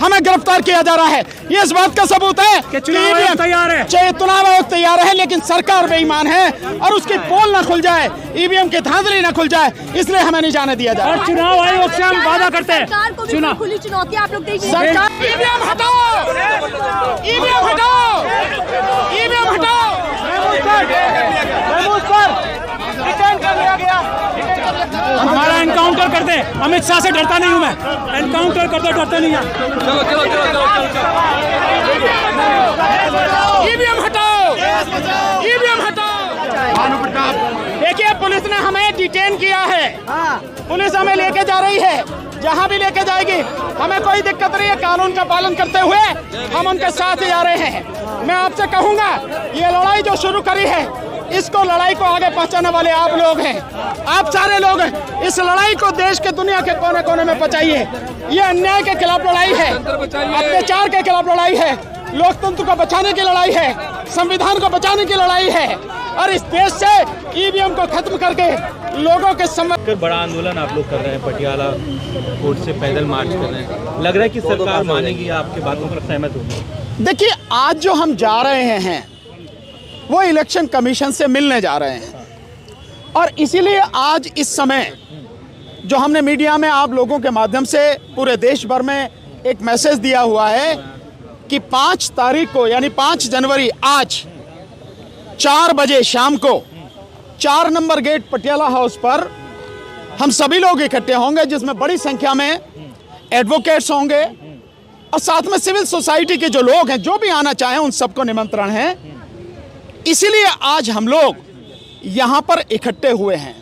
हमें गिरफ्तार किया जा रहा है। ये इस बात का सबूत है कि चुनाव आयोग तैयार है, चुनाव आयोग तैयार है, लेकिन सरकार बेईमान है और उसकी पोल न खुल जाए, ईवीएम की धांधली न खुल जाए, इसलिए हमें नहीं जाने दिया जाए। और चुनाव आयोग से हम वादा करते हैं, चुनाव खुली चुनौती आप लोग दीजिए। सरकार ईवीएम हटाओ, ईवीएम हटाओ, ईवीएम हटाओ। हमारा एनकाउंटर कर दे, अमित शाह से डरता नहीं हूँ मैं, एनकाउंटर कर दो, डरते नहीं है। ईवीएम हटाओ, ईवीएम हटाओ। देखिए पुलिस ने हमें डिटेन किया है, पुलिस हमें लेके जा रही है, जहाँ भी लेके जाएगी हमें कोई दिक्कत नहीं है। कानून का पालन करते हुए हम उनके साथ ही जा रहे हैं। मैं आपसे कहूँगा ये लड़ाई जो शुरू करी है, इसको लड़ाई को आगे पहुंचाने वाले आप लोग हैं, आप सारे लोग हैं। इस लड़ाई को देश के दुनिया के कोने कोने में पहुंचाइए। ये अन्याय के खिलाफ लड़ाई है, अत्याचार के खिलाफ लड़ाई है, लोकतंत्र को बचाने की लड़ाई है, संविधान को बचाने की लड़ाई है और इस देश से ईवीएम को खत्म करके लोगों के समझ। बड़ा आंदोलन आप लोग कर रहे हैं, पटियाला कोर्ट से पैदल मार्च कर रहे हैं, लग रहा है कि सरकार मानेगी, आपकी बातों पर सहमत होगी? देखिए आज जो हम जा रहे हैं वो इलेक्शन कमीशन से मिलने जा रहे हैं और इसीलिए आज इस समय जो हमने मीडिया में आप लोगों के माध्यम से पूरे देश भर में एक मैसेज दिया हुआ है कि 5 तारीख को यानी 5 जनवरी आज 4 बजे शाम को 4 नंबर गेट पटियाला हाउस पर हम सभी लोग इकट्ठे होंगे, जिसमें बड़ी संख्या में एडवोकेट्स होंगे और साथ में सिविल सोसाइटी के जो लोग हैं, जो भी आना चाहें उन सबको निमंत्रण है। इसीलिए आज हम लोग यहाँ पर इकट्ठे हुए हैं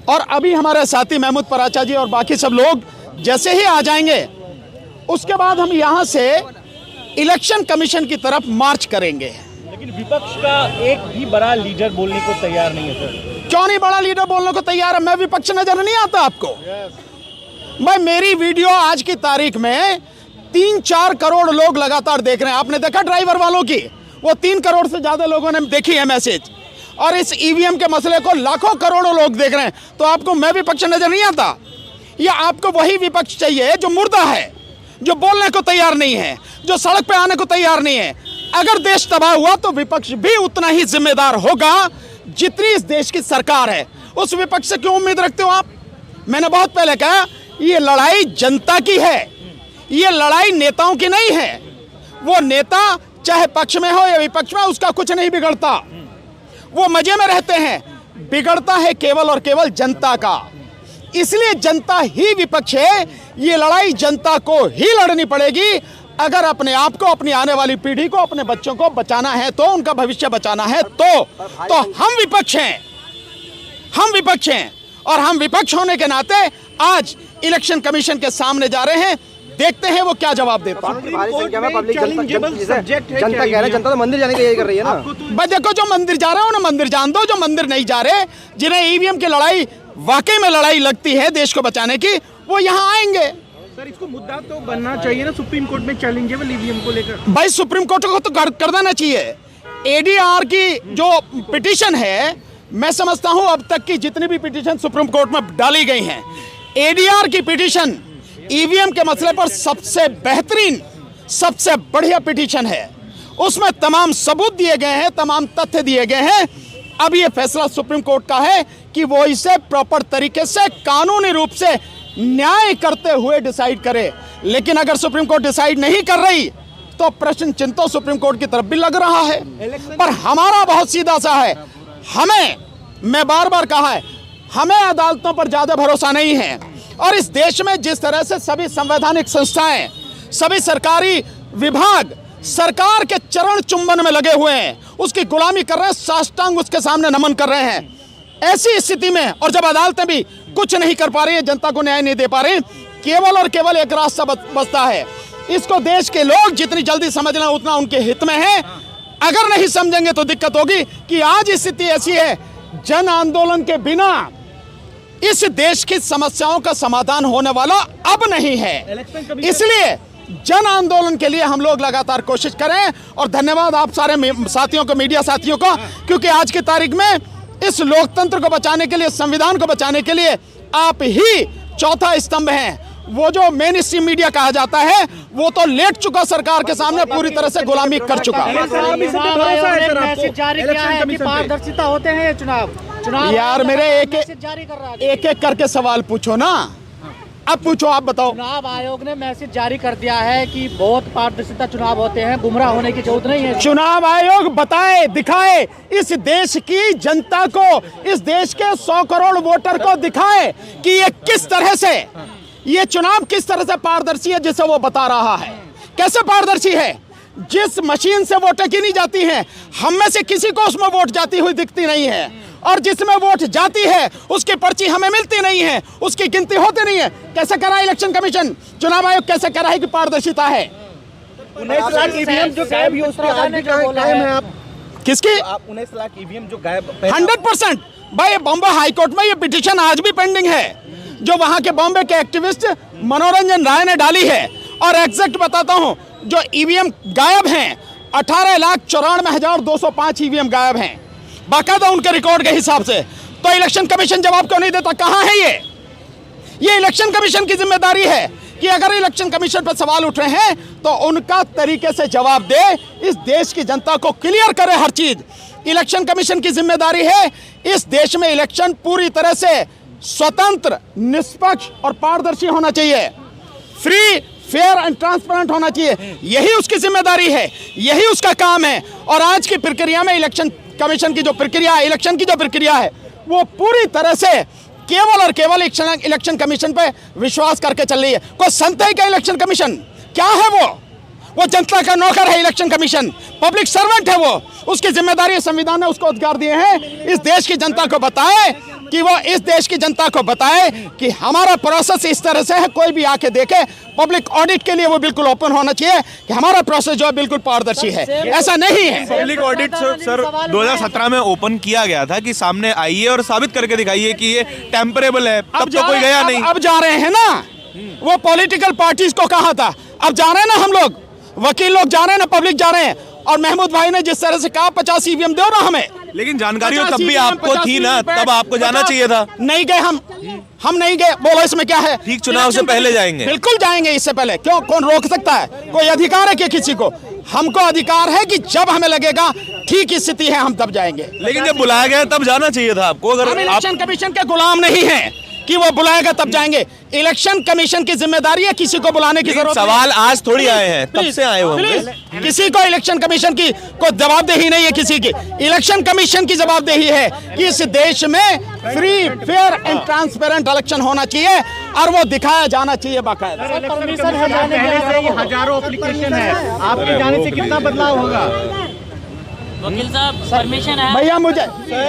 और अभी हमारे साथी महमूद पराचा जी और बाकी सब लोग जैसे ही आ जाएंगे उसके बाद हम यहाँ से इलेक्शन कमीशन की तरफ मार्च करेंगे। लेकिन विपक्ष का एक भी बड़ा लीडर बोलने को तैयार नहीं है सर। क्यों नहीं बड़ा लीडर बोलने को तैयार है? मैं विपक्ष नजर नहीं आता आपको? मैं मेरी वीडियो आज की तारीख में 3-4 करोड़ लोग लगातार देख रहे हैं। आपने देखा ड्राइवर वालों की, वो 3 करोड़ से ज्यादा लोगों ने देखी है मैसेज, और इस ईवीएम के मसले को लाखों करोड़ों लोग देख रहे हैं। तो आपको मैं विपक्ष नजर नहीं आता? या आपको वही विपक्ष चाहिए जो मुर्दा है, जो बोलने को तैयार नहीं है, जो सड़क पे आने को तैयार नहीं है? अगर देश तबाह हुआ तो विपक्ष भी उतना ही जिम्मेदार होगा जितनी इस देश की सरकार है। उस विपक्ष से क्यों उम्मीद रखते हो आप? मैंने बहुत पहले कहा ये लड़ाई जनता की है, ये लड़ाई नेताओं की नहीं है। वो नेता चाहे पक्ष में हो या विपक्ष में, उसका कुछ नहीं बिगड़ता, वो मजे में रहते हैं। बिगड़ता है केवल और केवल जनता का। इसलिए जनता ही विपक्ष है। ये लड़ाई जनता को ही लड़नी पड़ेगी अगर अपने आप को, अपनी आने वाली पीढ़ी को, अपने बच्चों को बचाना है, तो उनका भविष्य बचाना है तो हम विपक्ष हैं, हम विपक्ष हैं। और हम विपक्ष होने के नाते आज इलेक्शन कमीशन के सामने जा रहे हैं, देखते हैं वो क्या जवाब देता है। जनता तो मंदिर जाने की यही कर रही है ना। बस देखो, जो मंदिर जा रहे हैं उन्हें मंदिर जान दो, जो मंदिर नहीं जा रहे, जिन्हें ईवीएम की लड़ाई वाकई में लड़ाई लगती है देश को बचाने की, वो यहाँ आएंगे। सर इसको मुद्दा तो बनना चाहिए ना, सुप्रीम कोर्ट में चैलेंजेबल ईवीएम को लेकर। भाई सुप्रीम कोर्ट को तो कर देना चाहिए। एडीआर की जो पिटीशन है, मैं समझता हूं अब तक की जितनी भी पिटीशन सुप्रीम कोर्ट में डाली गई हैं, एडीआर की पिटीशन ईवीएम के मसले पर सबसे बेहतरीन, सबसे बढ़िया पिटीशन है। उसमें तमाम सबूत दिए गए हैं, तमाम तथ्य दिए गए हैं। अब ये फैसला सुप्रीम कोर्ट का है कि वो इसे प्रॉपर तरीके से, कानूनी रूप से न्याय करते हुए डिसाइड करे। लेकिन अगर सुप्रीम कोर्ट डिसाइड नहीं कर रही तो प्रश्न चिन्ह तो सुप्रीम कोर्ट की तरफ भी लग रहा है। पर हमारा बहुत सीधा सा है, हमें, मैं बार बार कहा है, हमें अदालतों पर ज्यादा भरोसा नहीं है। और इस देश में जिस तरह से सभी संवैधानिक संस्थाएं, सभी सरकारी विभाग सरकार के चरण चुंबन में लगे हुए हैं, उसकी गुलामी कर रहे हैं, साष्टांग उसके सामने नमन कर रहे हैं, ऐसी स्थिति में, और जब अदालतें भी कुछ नहीं कर पा रही है, जनता को न्याय नहीं दे पा रही, केवल और केवल एक रास्ता बचता है। इसको देश के लोग जितनी जल्दी समझ लें उतना उनके हित में है। अगर नहीं समझेंगे तो दिक्कत होगी कि आज स्थिति ऐसी है, जन आंदोलन के बिना इस देश की समस्याओं का समाधान होने वाला अब नहीं है। इसलिए जन आंदोलन के लिए हम लोग लगातार कोशिश करें। और धन्यवाद आप सारे साथियों को, मीडिया साथियों को, क्योंकि आज की तारीख में इस लोकतंत्र को बचाने के लिए, संविधान को बचाने के लिए आप ही चौथा स्तंभ हैं। वो जो मेन स्ट्रीम मीडिया कहा जाता है वो तो लेट चुका सरकार के सामने, पूरी तरह से गुलामी कर चुका। मैसेज जारी किया है कि पारदर्शिता होते हैं ये चुनाव यार मेरे जारी कर रहा है। एक एक करके सवाल पूछो ना, अब पूछो, आप बताओ। चुनाव आयोग ने मैसेज जारी कर दिया है कि बहुत पारदर्शिता चुनाव होते हैं, गुमराह होने की जरूरत नहीं है। चुनाव आयोग बताए, दिखाए, इस देश की जनता को, इस देश के 100 करोड़ वोटर को दिखाए कि ये किस तरह से, ये चुनाव किस तरह से पारदर्शी है, जिसे वो बता रहा है। कैसे पारदर्शी है? जिस मशीन से वोटें गिनी जाती हैं, हम में से किसी को उसमें वोट जाती हुई दिखती नहीं है, और जिसमें वोट जाती है उसकी पर्ची हमें मिलती नहीं है, उसकी गिनती होती नहीं है। कैसे करा इलेक्शन कमीशन, चुनाव आयोग कैसे करा है कि पारदर्शिता है? 19 लाख ईवीएम जो गायब हुई उस पर आज भी कायम है आप? किसकी? 19 लाख ईवीएम जो गायब 100% भाई, बॉम्बे हाईकोर्ट में ये पिटीशन आज भी पेंडिंग है, जो वहां के बॉम्बे के एक्टिविस्ट मनोरंजन राय ने डाली है। और एग्जैक्ट बताता हूं, जो ईवीएम गायब हैं 18,94,205 ईवीएम गायब हैं, बाकायदा उनके रिकॉर्ड के हिसाब से। तो इलेक्शन कमीशन जवाब क्यों नहीं देता? कहां है ये इलेक्शन कमीशन की जिम्मेदारी है कि अगर इलेक्शन कमीशन पर सवाल उठ रहे हैं तो उनका तरीके से जवाब दे, इस देश की जनता को क्लियर करे हर चीज। इलेक्शन कमीशन की जिम्मेदारी है इस देश में इलेक्शन पूरी तरह से स्वतंत्र, निष्पक्ष और पारदर्शी होना चाहिए, फ्री, फेयर एंड ट्रांसपेरेंट होना चाहिए। यही उसकी जिम्मेदारी है, यही उसका काम है। और आज की प्रक्रिया में इलेक्शन कमीशन की जो प्रक्रिया है, इलेक्शन की जो प्रक्रिया है, वो पूरी तरह से केवल और केवल इलेक्शन कमीशन पे विश्वास करके चल रही है। कोई संत है क्या इलेक्शन कमीशन? क्या है वो जनता का नौकर है इलेक्शन कमीशन, पब्लिक सर्वेंट है वो। उसकी जिम्मेदारी, संविधान ने उसको अधिकार दिए हैं, इस देश की जनता को बताए कि वो इस देश की जनता को बताए कि हमारा प्रोसेस इस तरह से है। कोई भी आके देखे, पब्लिक ऑडिट के लिए वो बिल्कुल ओपन होना चाहिए कि हमारा प्रोसेस जो है बिल्कुल पारदर्शी है। ऐसा नहीं है। पब्लिक ऑडिट सर 2017 में ओपन किया गया था कि सामने आइए और साबित करके दिखाइए कि ये टेम्परेबल है, तब तो कोई गया नहीं। अब जा रहे हैं ना, वो पॉलिटिकल पार्टीज को कहा था, अब जा रहे हैं ना, हम लोग वकील लोग जा रहे हैं ना, पब्लिक जा रहे हैं। और महमूद भाई ने जिस तरह से कहा 50 ईवीएम दो ना हमें, लेकिन जानकारी तब भी आपको थी ना, तब आपको जाना चाहिए था। नहीं गए हम नहीं गए। बोलो इसमें क्या है? ठीक, चुनाव से पहले जाएंगे। बिल्कुल जाएंगे, इससे पहले क्यों? कौन रोक सकता है? कोई अधिकार है कि किसी को? हमको अधिकार है कि जब हमें लगेगा ठीक स्थिति है हम तब जाएंगे। लेकिन जब बुलाया गया तब जाना चाहिए था आपको। अगर हम इलेक्शन कमीशन के गुलाम नहीं है कि वो बुलाएगा तब जाएंगे। इलेक्शन कमीशन की जिम्मेदारी है किसी को बुलाने की जरूरत। सवाल आज थोड़ी आए हैं, तब से आए होंगे। किसी को इलेक्शन कमीशन की कोई जवाबदेही नहीं है किसी की। इलेक्शन कमीशन की जवाबदेही है कि इस देश में free, fair and transparent election होना चाहिए और वो दिखाया जाना चाहिए बाकायदा। परमिशन है जाने के, हजारों एप्लीकेशन है, आपके जाने से कितना बदलाव होगा? वकील साहब परमिशन है?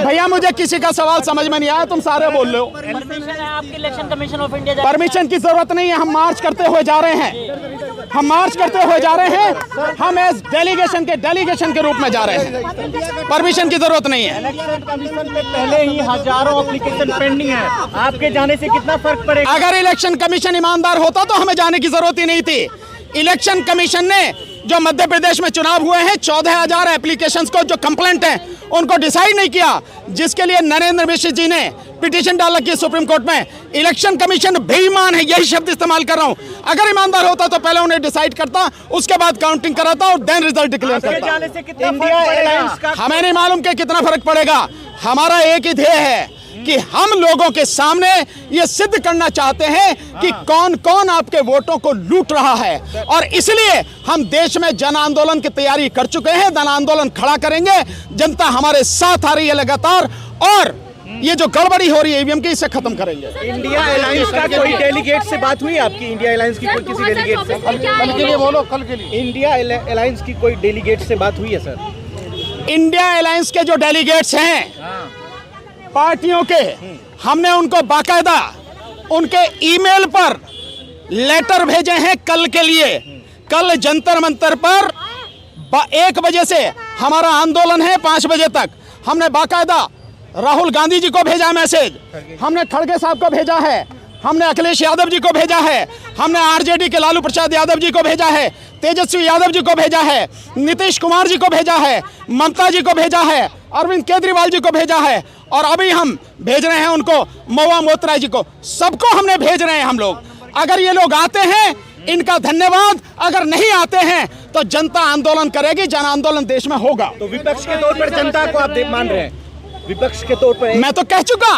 भैया मुझे किसी का सवाल समझ में नहीं आया, तुम सारे बोल रहे हो। परमिशन है आपके election commission of India? Permission की जरूरत नहीं है, हम मार्च करते हुए जा रहे हैं, हम मार्च करते हुए जा रहे हैं, हम एज डेलीगेशन के रूप में जा रहे हैं। परमिशन की जरूरत नहीं है। इलेक्शन कमीशन पे पहले ही हजारों एप्लीकेशन पेंडिंग है, आपके जाने से कितना फर्क पड़ेगा? अगर इलेक्शन कमीशन ईमानदार होता तो हमें जाने की जरूरत ही नहीं थी। इलेक्शन कमीशन ने जो मध्य प्रदेश में चुनाव हुए हैं 14,000 एप्लीकेशंस को जो कंप्लेंट हैं उनको डिसाइड नहीं किया, जिसके लिए नरेंद्र मिश्र जी ने पिटीशन डाला कि सुप्रीम कोर्ट में। इलेक्शन कमीशन बेईमान है, यही शब्द इस्तेमाल कर रहा हूं। अगर ईमानदार होता तो पहले उन्हें डिसाइड करता, उसके बाद काउंटिंग कराता और देन रिजल्ट डिक्लेयर करता। हमें नहीं मालूम कि कितना फर्क पड़ेगा। हमारा एक ही ध्येय है कि हम लोगों के सामने ये सिद्ध करना चाहते हैं कि कौन कौन आपके वोटों को लूट रहा है, और इसलिए हम देश में जन आंदोलन की तैयारी कर चुके हैं। जन आंदोलन खड़ा करेंगे, जनता हमारे साथ आ रही है लगातार, और ये जो गड़बड़ी हो रही है ईवीएम की, इसे खत्म करेंगे। इंडिया अलायंस का कोई डेलीगेट से बात हुई आपकी? इंडिया अलायंस की कोई किसी डेलीगेट से? कल के लिए बोलो, कल के लिए। इंडिया अलायंस की कोई डेलीगेट से बात हुई है सर? इंडिया अलायंस के जो डेलीगेट्स हैं पार्टियों के, हमने उनको बाकायदा उनके ईमेल पर लेटर भेजे हैं कल के लिए। कल जंतर मंतर पर 1 बजे से हमारा आंदोलन है 5 बजे तक। हमने बाकायदा राहुल गांधी जी को भेजा मैसेज, हमने खड़गे साहब को भेजा है, हमने अखिलेश यादव जी को भेजा है, हमने आरजेडी के लालू प्रसाद यादव जी को भेजा है, तेजस्वी यादव जी को भेजा है, नीतीश कुमार जी को भेजा है, ममता जी को भेजा है, अरविंद केजरीवाल जी को भेजा है, और अभी हम भेज रहे हैं उनको महुआ मोत्रा जी को। सबको हमने भेज रहे हैं हम लोग। अगर ये लोग आते हैं इनका धन्यवाद, अगर नहीं आते हैं तो जनता आंदोलन करेगी, जन आंदोलन देश में होगा। तो विपक्ष के तौर पर जनता को आप मान रहे हैं? विपक्ष के तौर पर मैं तो कह चुका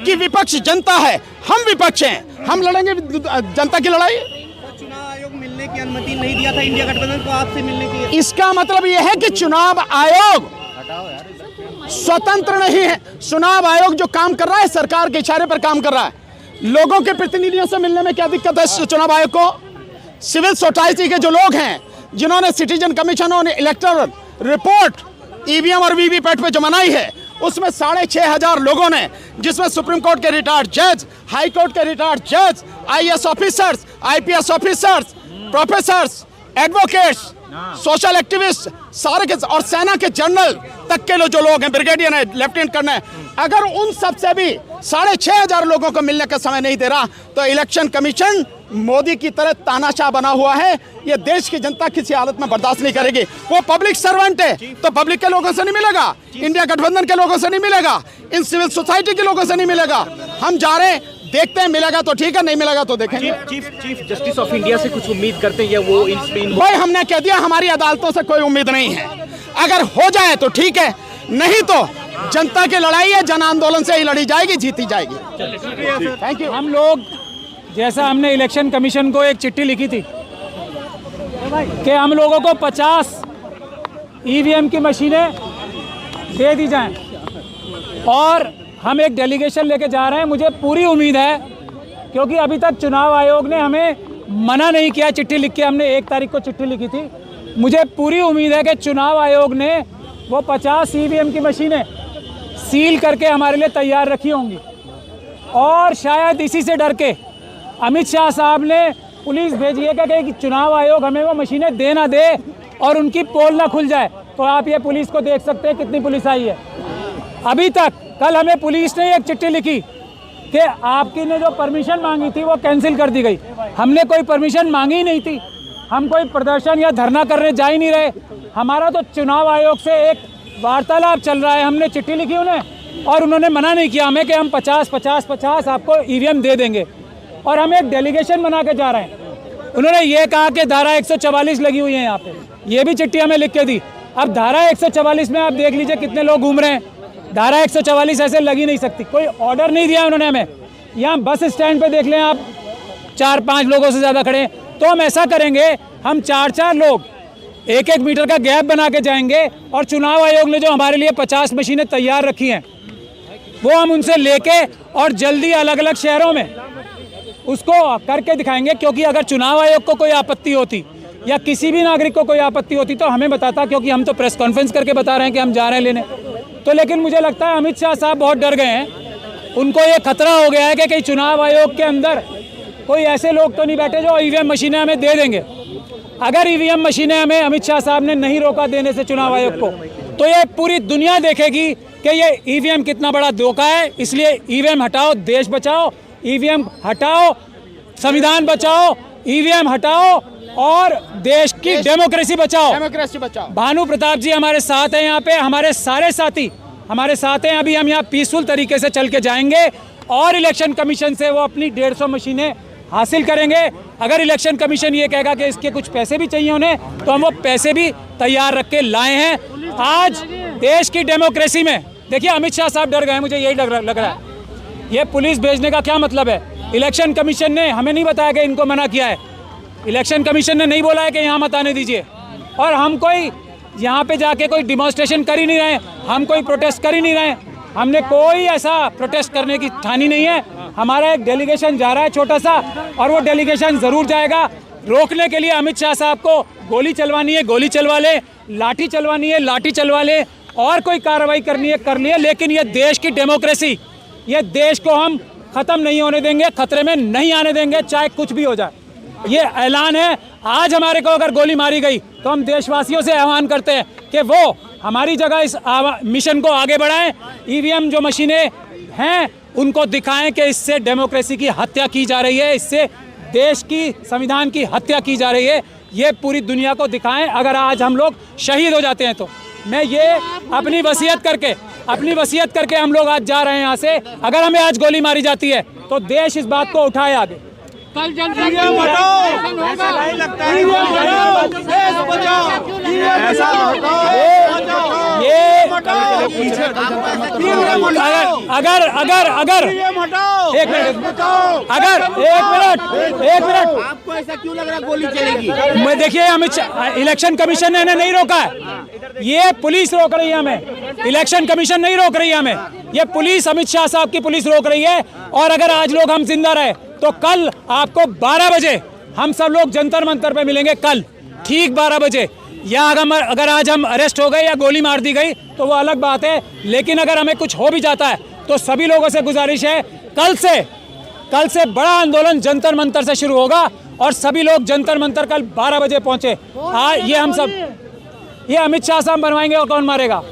कि विपक्ष जनता है, हम विपक्ष हैं, हम लड़ेंगे जनता की लड़ाई। चुनाव आयोग मिलने की अनुमति नहीं दिया था इंडिया गठबंधन को आपसे मिलने की। इसका मतलब यह है कि चुनाव आयोग स्वतंत्र नहीं है। चुनाव आयोग जो काम कर रहा है सरकार के इशारे पर काम कर रहा है। लोगों के प्रतिनिधियों से मिलने में क्या दिक्कत है चुनाव आयोग को? सिविल सोसाइटी के जो लोग हैं जिन्होंने सिटीजन कमीशन और इलेक्टोरल रिपोर्ट ईवीएम और वीवीपैट पे जो बनाई है उसमें 6,500 लोगों ने, जिसमें सुप्रीम कोर्ट के रिटायर्ड जज, हाई कोर्ट के रिटायर्ड जज, IAS officers, IPS officers, professors, advocates, social activist, सारे के और सेना के जनरल तक के जो लोग हैं, ब्रिगेडियर है, लेफ्टिनेंट कर्नल, अगर उन सब से भी 6,500 लोगों को मिलने का समय नहीं दे रहा तो इलेक्शन कमीशन मोदी की तरह तानाशाह बना हुआ है। ये देश की जनता किसी हालत में बर्दाश्त नहीं करेगी। वो पब्लिक सर्वेंट है तो पब्लिक के लोगों से नहीं मिलेगा, इंडिया गठबंधन के लोगों से नहीं मिलेगा, इन सिविल सोसाइटी के लोगों से नहीं मिलेगा। हम जा रहे हैं, देखते हैं, मिलेगा तो ठीक है, नहीं मिलेगा तो देखेंगे। चीफ जस्टिस ऑफ इंडिया से कुछ उम्मीद करते हैं या वो इन भाई हमने कह दिया हमारी अदालतों से कोई उम्मीद नहीं है। अगर हो जाए तो ठीक है, नहीं तो जनता की लड़ाई है, जन आंदोलन से ही लड़ी जाएगी, जीती जाएगी। Thank you. हम लोग जैसा हमने इलेक्शन कमीशन को एक चिट्ठी लिखी थी कि हम लोगों को 50 ईवीएम की मशीनें दे दी जाएं और हम एक डेलीगेशन लेके जा रहे हैं। मुझे पूरी उम्मीद है, क्योंकि अभी तक चुनाव आयोग ने हमें मना नहीं किया, चिट्ठी लिख के हमने 1 तारीख को चिट्ठी लिखी थी। मुझे पूरी उम्मीद है कि चुनाव आयोग ने वो 50 ईवीएम की मशीनें सील करके हमारे लिए तैयार रखी होंगी और शायद इसी से डर के अमित शाह साहब ने पुलिस भेजी है कि चुनाव आयोग हमें वो मशीनें दे ना दे और उनकी पोल ना खुल जाए। तो आप ये पुलिस को देख सकते हैं कितनी पुलिस आई है। अभी तक कल हमें पुलिस ने एक चिट्ठी लिखी कि आपकी ने जो परमिशन मांगी थी वो कैंसिल कर दी गई। हमने कोई परमिशन मांगी ही नहीं थी, हम कोई प्रदर्शन या धरना करने जा ही नहीं रहे। हमारा तो चुनाव आयोग से एक वार्तालाप चल रहा है। हमने चिट्ठी लिखी उन्हें और उन्होंने मना नहीं किया हमें कि हम 50 आपको ईवीएम दे देंगे और हम एक डेलीगेशन बना के जा रहे हैं। उन्होंने ये कहा कि धारा 144 लगी हुई है यहाँ पे, ये भी चिट्ठी हमें लिख के दी। अब धारा 144 में आप देख लीजिए कितने लोग घूम रहे हैं। धारा 144 ऐसे लगी नहीं सकती, कोई ऑर्डर नहीं दिया उन्होंने हमें। यहाँ बस स्टैंड पे देख लें आप, 4-5 लोगों से ज़्यादा खड़े हैं। तो हम ऐसा करेंगे, हम 4-4 लोग 1-1 मीटर का गैप बना के जाएंगे और चुनाव आयोग ने जो हमारे लिए 50 मशीनें तैयार रखी हैं वो हम उनसे लेके और जल्दी अलग अलग शहरों में उसको करके दिखाएंगे। क्योंकि अगर चुनाव आयोग को कोई आपत्ति होती या किसी भी नागरिक को कोई आपत्ति होती तो हमें बताता, क्योंकि हम तो प्रेस कॉन्फ्रेंस करके बता रहे हैं कि हम जा रहे हैं लेने। तो लेकिन मुझे लगता है अमित शाह साहब बहुत डर गए हैं। उनको ये खतरा हो गया है कि कहीं चुनाव आयोग के अंदर कोई ऐसे लोग तो नहीं बैठे जो ईवीएम मशीनें हमें दे देंगे। अगर ईवीएम मशीनें हमें अमित शाह साहब ने नहीं रोका देने से चुनाव आयोग को, तो ये पूरी दुनिया देखेगी कि ये ईवीएम कितना बड़ा धोखा है। इसलिए ईवीएम हटाओ, देश बचाओ, ईवीएम हटाओ, संविधान बचाओ, ईवीएम हटाओ और देश की डेमोक्रेसी बचाओ। डेमोक्रेसी बचाओ। भानु प्रताप जी हमारे साथ हैं, यहाँ पे हमारे सारे साथी हमारे साथ हैं। अभी हम यहाँ पीसफुल तरीके से चल के जाएंगे और इलेक्शन कमीशन से वो अपनी 150 मशीनें हासिल करेंगे। अगर इलेक्शन कमीशन ये कहेगा कि इसके कुछ पैसे भी चाहिए उन्हें, तो हम वो पैसे भी तैयार रख के लाए हैं। आज देश की डेमोक्रेसी में देखिए अमित शाह साहब डर गए, मुझे यही लग रहा है। ये पुलिस भेजने का क्या मतलब है? इलेक्शन कमीशन ने हमें नहीं बताया कि इनको मना किया है। इलेक्शन कमीशन ने नहीं बोला है कि यहाँ मत आने दीजिए। और हम कोई यहाँ पे जाके कोई डिमॉन्स्ट्रेशन कर ही नहीं रहे, हम कोई प्रोटेस्ट कर ही नहीं रहे। हमने कोई ऐसा प्रोटेस्ट करने की ठानी नहीं है। हमारा एक डेलीगेशन जा रहा है छोटा सा, और वो डेलीगेशन ज़रूर जाएगा। रोकने के लिए अमित शाह साहब को गोली चलवानी है गोली चलवा ले, लाठी चलवानी है लाठी चलवा ले, और कोई कार्रवाई करनी है कर लिए। लेकिन ये देश की डेमोक्रेसी, ये देश को हम ख़त्म नहीं होने देंगे, खतरे में नहीं आने देंगे, चाहे कुछ भी हो जाए। ये ऐलान है। आज हमारे को अगर गोली मारी गई तो हम देशवासियों से आह्वान करते हैं कि वो हमारी जगह इस मिशन को आगे बढ़ाएं। ईवीएम जो मशीनें हैं उनको दिखाएं कि इससे डेमोक्रेसी की हत्या की जा रही है, इससे देश की संविधान की हत्या की जा रही है। ये पूरी दुनिया को दिखाएं। अगर आज हम लोग शहीद हो जाते हैं तो मैं ये अपनी वसीयत करके हम लोग आज जा रहे हैं यहाँ से। अगर हमें आज गोली मारी जाती है तो देश इस बात को उठाए आगे। कल जनता अगर एक मिनट आपको ऐसा क्यों लग रहा है गोली चलेगी? मैं देखिए इलेक्शन कमीशन ने नहीं रोका है, ये पुलिस रोक रही है हमें। इलेक्शन कमीशन नहीं रोक रही है हमें, ये पुलिस, अमित शाह साहब की पुलिस रोक रही है। और अगर आज लोग हम जिंदा रहे तो कल आपको 12 बजे हम सब लोग जंतर मंतर पे मिलेंगे, कल ठीक 12 बजे। या अगर आज हम अरेस्ट हो गए या गोली मार दी गई तो वो अलग बात है, लेकिन अगर हमें कुछ हो भी जाता है तो सभी लोगों से गुजारिश है, कल से बड़ा आंदोलन जंतर मंतर से शुरू होगा और सभी लोग जंतर मंतर कल 12 बजे पहुंचे। ये अमित शाह साहब बनवाएंगे और कौन मारेगा?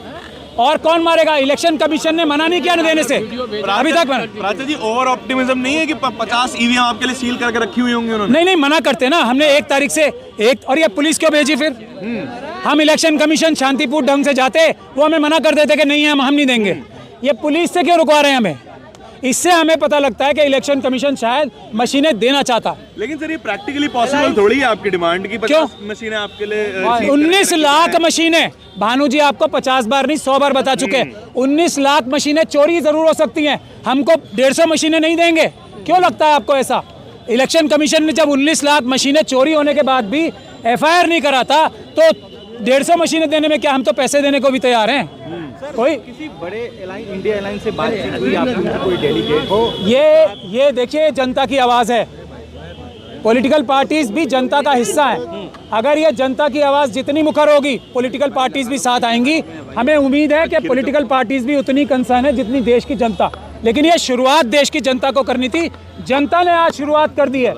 और कौन मारेगा? इलेक्शन कमीशन ने मना नहीं किया न देने से अभी तक। राजा जी, ओवर ऑप्टिमिज्म नहीं है कि 50 ईवीएम आपके लिए सील करके रखी हुई होंगी उन्होंने? नहीं, मना करते ना हमने 1 तारीख से और ये पुलिस क्यों भेजी फिर? हम इलेक्शन कमीशन शांतिपूर्ण ढंग से जाते, वो हमें मना कर देते कि नहीं हम नहीं देंगे। ये पुलिस से क्यों रुकवा रहे हैं हमें? इससे हमें पता लगता है कि इलेक्शन कमीशन शायद मशीनें देना चाहता। लेकिन सर ये प्रैक्टिकली पॉसिबल थोड़ी है आपकी डिमांड की 50 मशीनें आपके लिए 19 लाख मशीनें, भानु जी आपको 50 बार नहीं 100 बार बता चुके, 19 लाख मशीनें चोरी जरूर हो सकती हैं, हमको 150 मशीनें नहीं देंगे। क्यों लगता है आपको ऐसा? इलेक्शन कमीशन ने जब 19 लाख मशीनें चोरी होने के बाद भी FIR नहीं करा था तो 150 मशीनें देने में क्या हम तो पैसे देने को भी तैयार हैं। कोई किसी बड़े इंडिया एयरलाइंस से बातचीत हुई आपकी? कोई डेलीगेट हो? ये देखिए जनता की आवाज़ है, पॉलिटिकल पार्टीज भी जनता का हिस्सा है। अगर ये जनता की आवाज़ जितनी मुखर होगी पॉलिटिकल पार्टीज भी साथ आएंगी। हमें उम्मीद है कि पॉलिटिकल पार्टीज भी उतनी कंसर्न है जितनी देश की जनता, लेकिन ये शुरुआत देश की जनता को करनी थी। जनता ने आज शुरुआत कर दी है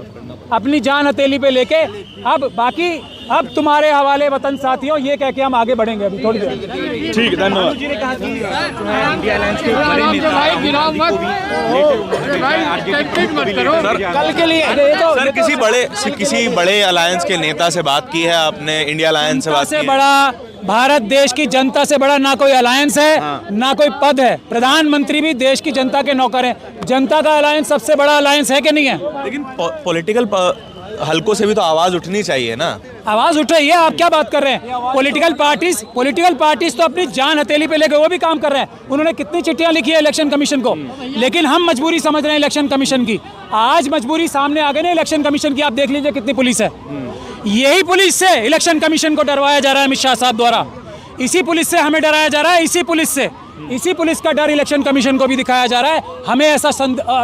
अपनी जान हथेली पे लेके। अब बाकी अब तुम्हारे हवाले वतन साथियों, ये कह के हम आगे बढ़ेंगे अभी थोड़ी देर। ठीक है, धन्यवाद। जी ने कहा कि इंडिया एयरलाइंस के बड़े नेता कल के लिए सर किसी बड़े अलायंस के नेता से बात की है आपने? इंडिया अलायंस से बात की है? बड़ा भारत देश की जनता से बड़ा ना कोई अलायंस है ना कोई पद है। प्रधानमंत्री भी देश की जनता के नौकर हैं। जनता का अलायंस सबसे बड़ा अलायंस है कि नहीं है? लेकिन पॉलिटिकल हलकों से भी तो आवाज उठनी चाहिए ना। आवाज उठ रही है, आप क्या बात कर रहे हैं? पॉलिटिकल पार्टीज तो अपनी जान हथेली पे लेके वो भी काम कर रहे हैं। उन्होंने कितनी चिट्ठियां लिखी है इलेक्शन कमीशन को, लेकिन हम मजबूरी समझ रहे हैं इलेक्शन कमीशन की। आज मजबूरी सामने आ गई ना इलेक्शन कमीशन की, आप देख लीजिए कितनी पुलिस है। यही पुलिस से इलेक्शन कमीशन को डरवाया जा रहा है अमित शाह साहब द्वारा, इसी पुलिस से हमें डराया जा रहा है, इसी पुलिस का डर इलेक्शन कमीशन को भी दिखाया जा रहा है। हमें ऐसा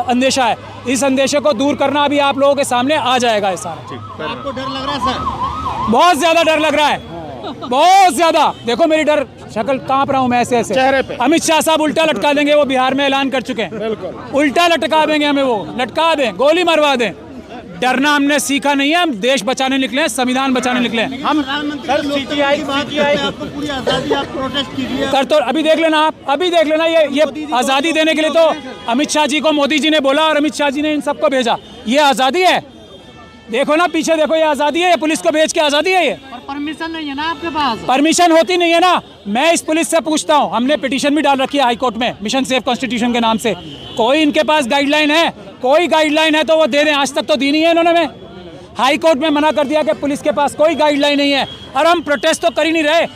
अंदेशा है, इस अंदेशे को दूर करना अभी आप लोगों के सामने आ जाएगा। ऐसा आपको डर लग रहा है सर? बहुत ज्यादा डर लग रहा है, बहुत ज्यादा। देखो मेरी डर शक्ल कांप रहा हूँ मैं ऐसे चेहरे पे। अमित शाह साहब उल्टा लटका देंगे, वो बिहार में ऐलान कर चुके हैं। उल्टा लटका देंगे हमें, वो लटका दें, गोली मरवा दें। डरना हमने सीखा नहीं है, हम देश बचाने निकले हैं, संविधान बचाने निकले हैं। हम कर तो अभी देख लेना आप, अभी देख लेना। ये आज़ादी देने के लिए तो अमित शाह जी को मोदी जी ने बोला और अमित शाह जी ने इन सबको भेजा। ये आज़ादी है, देखो ना पीछे देखो, ये आज़ादी है, ये पुलिस को भेज के आज़ादी है। ये परमिशन नहीं है ना आपके पास? परमिशन होती नहीं है ना। मैं इस पुलिस से पूछता हूँ, हमने पिटीशन भी डाल रखी है हाई कोर्ट में मिशन सेफ कॉन्स्टिट्यूशन के नाम से। कोई इनके पास गाइडलाइन है? कोई गाइडलाइन है तो वो दे दें। आज तक तो दी नहीं है इन्होंने। में हाई कोर्ट में मना कर दिया कि पुलिस के पास कोई गाइडलाइन नहीं है, और हम प्रोटेस्ट तो कर ही नहीं रहे।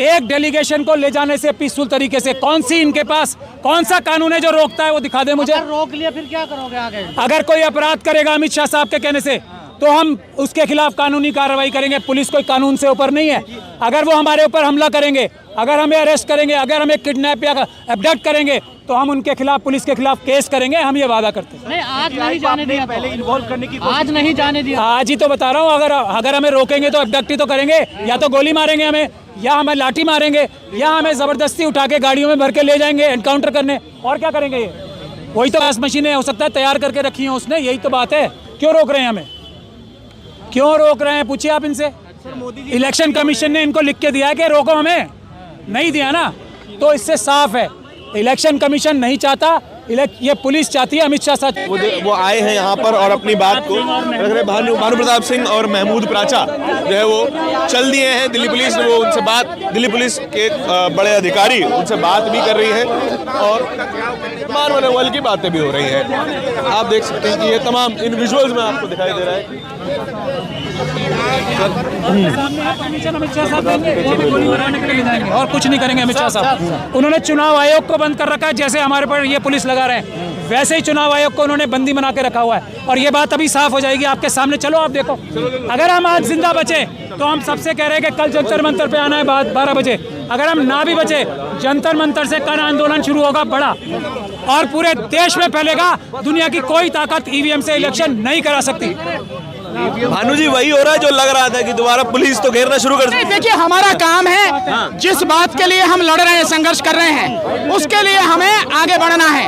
एक डेलीगेशन को ले जाने से पीसफुल तरीके से कौन सी इनके पास कौन सा कानून है जो रोकता है? वो दिखा दे मुझे। रोक लिया फिर क्या करोगे आगे? अगर कोई अपराध करेगा अमित शाह साहब के कहने से तो हम उसके खिलाफ कानूनी कार्रवाई करेंगे। पुलिस कोई कानून से ऊपर नहीं है। अगर वो हमारे ऊपर हमला करेंगे, अगर हमें अरेस्ट करेंगे, अगर हमें किडनैप या अबडक्ट करेंगे तो हम उनके खिलाफ, पुलिस के खिलाफ केस करेंगे। हम ये वादा करते हैं। नहीं, आज नहीं जाने दिया, पहले इन्वॉल्व करने की आज नहीं जाने दिया। आज ही तो बता रहा हूँ, अगर हमें रोकेंगे तो अबडक्ट ही तो करेंगे, या तो गोली मारेंगे हमें, या हमें लाठी मारेंगे, या हमें जबरदस्ती उठा के गाड़ियों में भर के ले जाएंगे एनकाउंटर करने। और क्या करेंगे? ये वही तो गैस मशीनें हो सकता है तैयार करके रखी हैं उसने। यही तो बात है। क्यों रोक रहे हैं हमें? क्यों रोक रहे हैं? पूछिए आप इनसे। इलेक्शन कमीशन ने इनको लिख के दिया है कि रोको, हमें नहीं दिया ना। तो इससे साफ है इलेक्शन कमीशन नहीं चाहता ये पुलिस चाहती है अमित शाह साथ वो आए हैं यहाँ पर और अपनी बात को रख रहे। भानु प्रताप सिंह और महमूद प्राचा जो है वो चल दिए हैं दिल्ली पुलिस। वो उनसे बात, दिल्ली पुलिस के बड़े अधिकारी उनसे बात भी कर रही है और मान मनोबल की बातें भी हो रही हैं। आप देख सकते हैं कि ये तमाम इन विजुअल्स में आपको दिखाई दे रहा है। अमित शाह साहब गोली मारने के लिए जाएंगे और कुछ नहीं करेंगे अमित शाह साहब। उन्होंने चुनाव आयोग को बंद कर रखा है, जैसे हमारे पर ये पुलिस लगा रहे हैं वैसे ही चुनाव आयोग को उन्होंने बंदी बना के रखा हुआ है। और ये बात अभी साफ हो जाएगी आपके सामने। चलो आप देखो, अगर हम आज जिंदा बचे तो हम सबसे कह रहे हैं कि कल जंतर मंतर पे आना है 12 बजे। अगर हम ना भी बचे, जंतर मंतर से कल आंदोलन शुरू होगा बड़ा और पूरे देश में फैलेगा। दुनिया की कोई ताकत ईवीएम से इलेक्शन नहीं करा सकती। भानु जी, वही हो रहा है जो लग रहा था कि दोबारा पुलिस तो घेरना शुरू कर। देखिए, हमारा काम है, जिस बात के लिए हम लड़ रहे हैं, संघर्ष कर रहे हैं, उसके लिए हमें आगे बढ़ना है।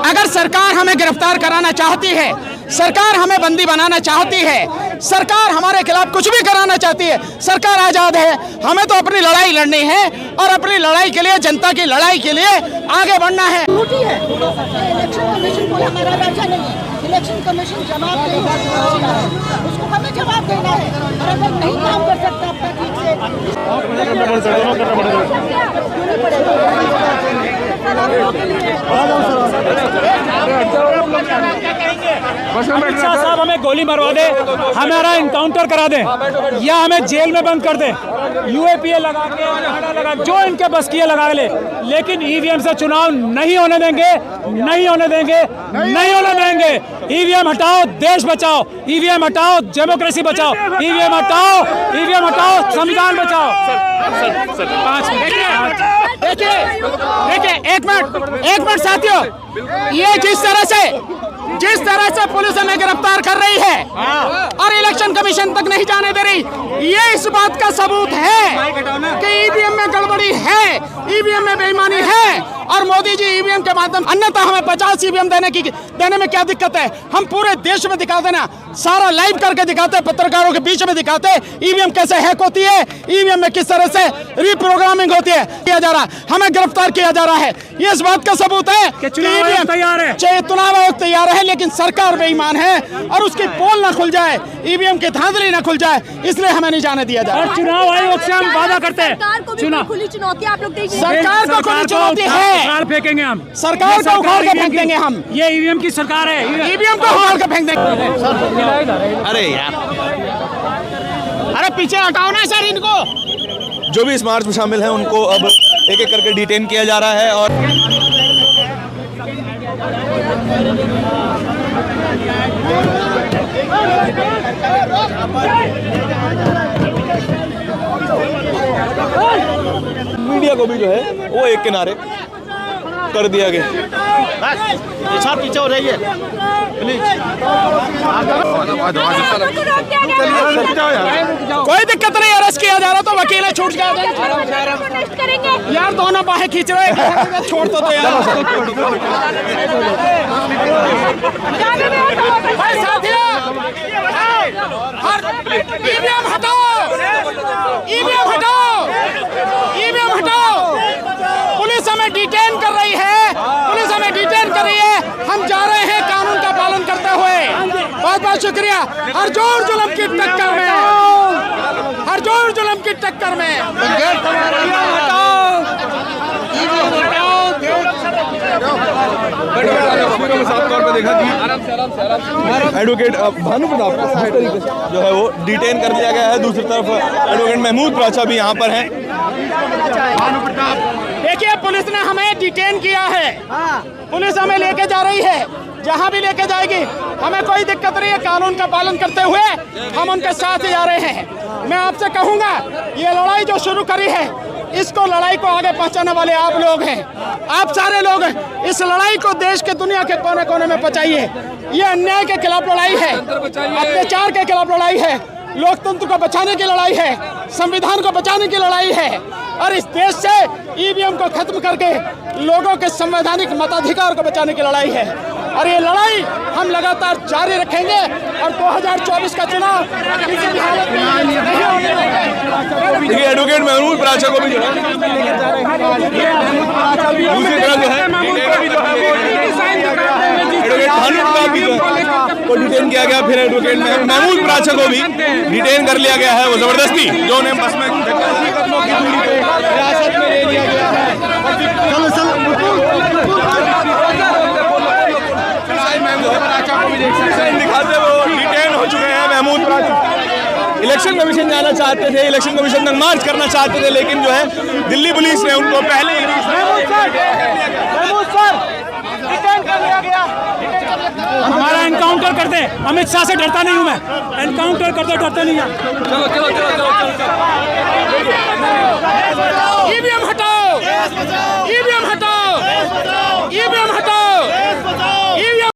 अगर सरकार हमें गिरफ्तार कराना चाहती है, सरकार हमें बंदी बनाना चाहती है, सरकार हमारे खिलाफ कुछ भी कराना चाहती है, सरकार आजाद है। हमें तो अपनी लड़ाई लड़नी है और अपनी लड़ाई के लिए, जनता की लड़ाई के लिए आगे बढ़ना है। झूठी है। इलेक्शन कमीशन कोई हमारा राजा नहीं है। इलेक्शन कमीशन जवाब देगा, उसको हमें जवाब देना है। और अगर नहीं काम कर सकता अपना ठीक से अमित शाह साहब हमें गोली मरवा दे, हमारा इनकाउंटर करा दे या हमें जेल में बंद कर दे, यूएपीए लगा के लगा जो इनके बस की लगा ले, लेकिन ईवीएम से चुनाव नहीं होने देंगे, नहीं होने देंगे, नहीं होने देंगे। ईवीएम हटाओ, देश बचाओ। ईवीएम हटाओ, डेमोक्रेसी बचाओ। ईवीएम हटाओ, ईवीएम हटाओ, संविधान बचाओ। 5 मिनट देखिए, एक मिनट साथियों, ये जिस तरह से पुलिस हमें गिरफ्तार कर रही है और इलेक्शन कमीशन तक नहीं जाने दे रही, ये इस बात का सबूत है कि ईवीएम में गड़बड़ी है, ईवीएम में बेईमानी है। और मोदी जी ईवीएम के माध्यम, अन्यथा हमें 50 ईवीएम देने में क्या दिक्कत है? हम पूरे देश में दिखा देना, सारा लाइव करके दिखाते, पत्रकारों के बीच में दिखाते ईवीएम कैसे हैक होती है, ईवीएम में किस तरह से रीप्रोग्रामिंग होती है, किया जा रहा है, हमें गिरफ्तार किया जा रहा है। ये इस बात का सबूत है कि ईवीएम तैयार है, चुनाव आयोग तैयार है, लेकिन सरकार बेईमान है और उसकी पोल ना खुल जाए, ईवीएम की धांधली ना खुल जाए, इसलिए हमें नहीं जाने दिया जाए। और चुनाव आयोग से हम वादा करते हैं, सरकार को भी खुली चुनौती आप लोग दीजिए। सरकार को खुली चुनौती है, उखाड़ फेंकेंगे हम, सरकार को उखाड़ के फेंक देंगे हम। ये ईवीएम की सरकार है, ईवीएम को उखाड़ के फेंक देंगे। अरे यार, अरे पीछे हटाओ ना सर इनको। जो भी इस मार्च में शामिल हैं उनको अब एक एक करके डिटेन किया जा रहा है। और मीडिया को भी जो है वो एक किनारे कर दिया गया। पीछे हो रही है प्लीज। कोई दिक्कत नहीं, अरेस्ट किया जा रहा तो वकील है, छूट गया यार, दोनों बाहें खींच रहे हैं, छोड़ तो यार। ईवीएम हटाओ, ईवीएम हटाओ, ईवीएम हटाओ। पुलिस हमें डिटेन कर रही है, पुलिस हमें डिटेन कर रही है। हम जा रहे हैं कानून का पालन करते हुए। बहुत बहुत शुक्रिया। हर जोर जुल्म की टक्कर में, हर जोर जुल्म की टक्कर में साफ तौर पे देखा कि एडवोकेट भानु प्रताप जो है वो डिटेन कर लिया गया है। दूसरी तरफ एडवोकेट महमूद प्राचा भी यहाँ पर हैं। देखिए, पुलिस ने हमें डिटेन किया है, पुलिस हमें लेके जा रही है, जहाँ भी लेके जाएगी हमें कोई दिक्कत नहीं है। कानून का पालन करते हुए हम उनके साथ ही जा रहे हैं। मैं आपसे कहूँगा, ये लड़ाई जो शुरू करी है, इसको लड़ाई को आगे पहुंचाने वाले आप लोग हैं, आप सारे लोग हैं। इस लड़ाई को देश के दुनिया के कोने कोने में पहुंचाइए। ये अन्याय के खिलाफ लड़ाई है, अत्याचार के खिलाफ लड़ाई है, लोकतंत्र को बचाने की लड़ाई है, संविधान को बचाने की लड़ाई है। और इस देश से ईवीएम को खत्म करके लोगों के संवैधानिक मताधिकार को बचाने की लड़ाई है। और ये लड़ाई हम लगातार जारी रखेंगे और 2024 का चुनाव किसी भी हालत में नहीं होने देंगे। देखिए, एडवोकेट महमूद प्राचा को भी जो है दूसरी तरफ जो है को डिटेन किया गया। फिर एडवोकेट महमूद प्राचा को भी डिटेन कर लिया गया है। वो जबरदस्ती जो उन्हें बस में कदमों की दूरी पे हिरासत में ले लिया गया है। दिखाते वो डिटेन हो चुके हैं महमूद प्राचा। इलेक्शन कमीशन जाना चाहते थे, इलेक्शन कमीशन तक मार्च करना चाहते थे, लेकिन जो है दिल्ली पुलिस ने उनको पहले ही हमारा एनकाउंटर कर दे। अमित शाह से डरता नहीं हूँ मैं, एनकाउंटर कर दो, डरते नहीं है।